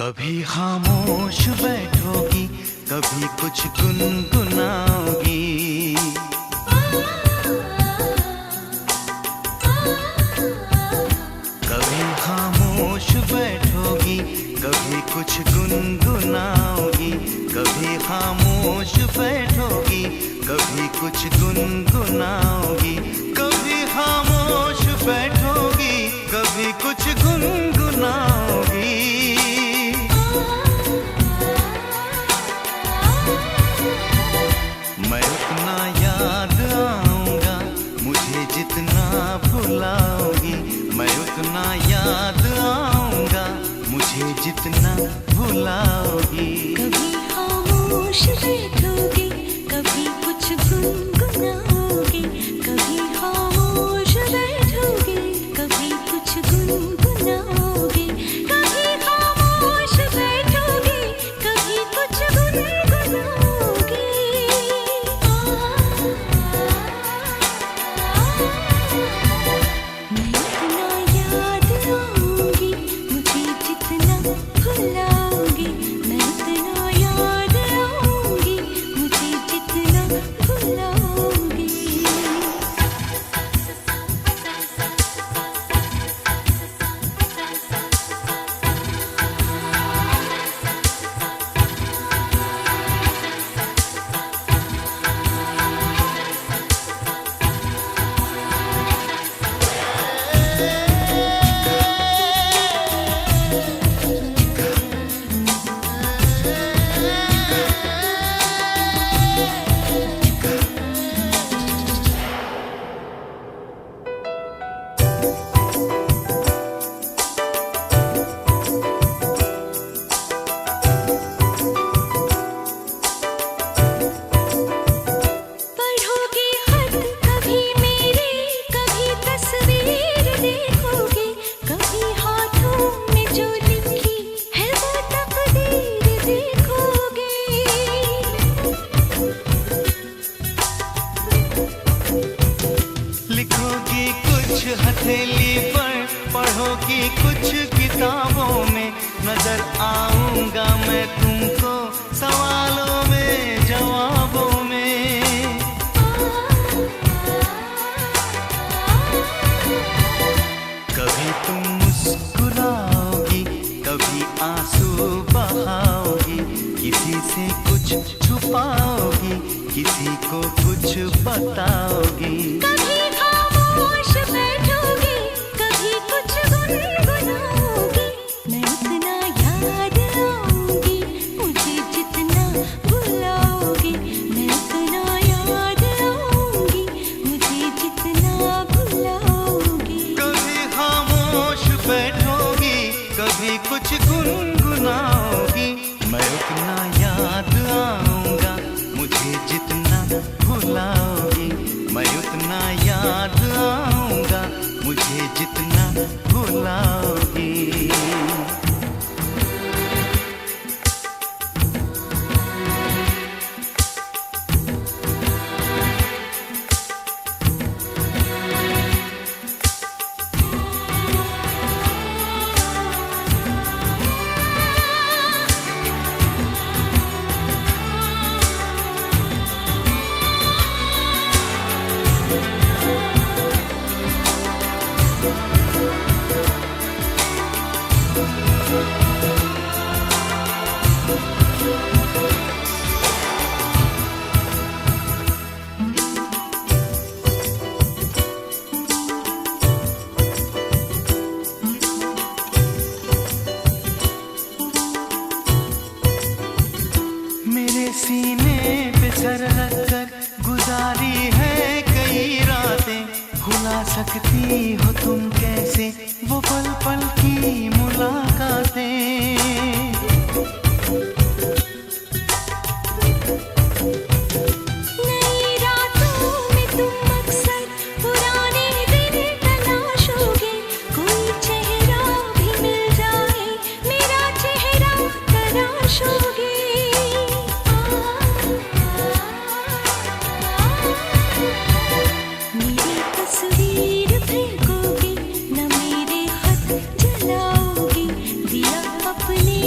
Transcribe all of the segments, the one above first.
कभी खामोश बैठोगी, कभी कुछ गुनगुनाओगी। कभी खामोश बैठोगी, कभी कुछ गुनगुनाओगी। कभी खामोश बैठोगी, कभी कुछ गुनगुनाओगी। कभी खामोश बैठोगी, कभी कुछ गुनगुनाओगी। मैं उतना याद आऊंगा, मुझे जितना भुलाओगी। मैं उतना याद आऊंगा, मुझे जितना भुलाओगी। कभी खामोश बैठोगी, कभी कुछ गुनगुनाओगी। कभी खामोश बैठोगी, कभी कुछ गुनगुनाओगी। कभी खामोश बैठोगी, कभी कुछ गुनगुनाओगी। मैं इतना याद आऊंगी, मुझे जितना भुलाओगी। मैं इतना याद आऊंगी, मुझे जितना भुलाओगी। पढ़ोगे खत कभी मेरे, कभी तस्वीर देखोगे। कभी हाथों में जो लिखी है वो तकदीर देखोगे। लिखोगी कुछ हथेली पर, पढ़ोगी कुछ किताबों में। नजर आऊंगा मैं तुमको सवालों में, जवाबों में। कभी तुम मुस्कुराओगी, कभी आंसू बहाओगी। किसी से कुछ छुपाओगी, किसी को कुछ बताओगी। कभी खामोश बैठोगी, कभी कुछ गुनगुनाओगी। मैं उतना याद आऊंगी, मुझे जितना भुलाओगी। मैं उतना याद आऊंगी, मुझे जितना भुलाओगी। कभी खामोश बैठोगी, कभी कुछ गुनगुनाओगी। मैं उतना याद आऊंगा, मुझे जितना भुलाओगी। मैं उतना याद आऊंगा, मुझे जितना भुलाओगी। मेरे सीने पे सर रखकर गुजारी है कई रातें। भुला सकती हो तुम कैसे वो पल पल की मुलाकातें। नई रातों में तुम अक्सर पुराने दिन तलाशोगे। कोई चेहरा भी मिल जाए, मेरा चेहरा तराशोगे। मेरी तस्वीर फेंकोगी, न मेरे खत जलाओगी। दिया अपने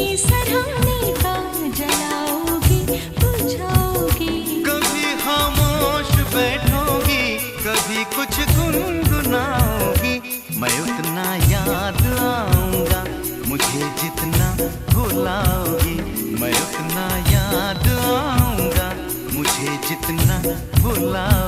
जितना भुलाओगी मैं उतना याद आऊंगा, मुझे जितना भुलाओगी।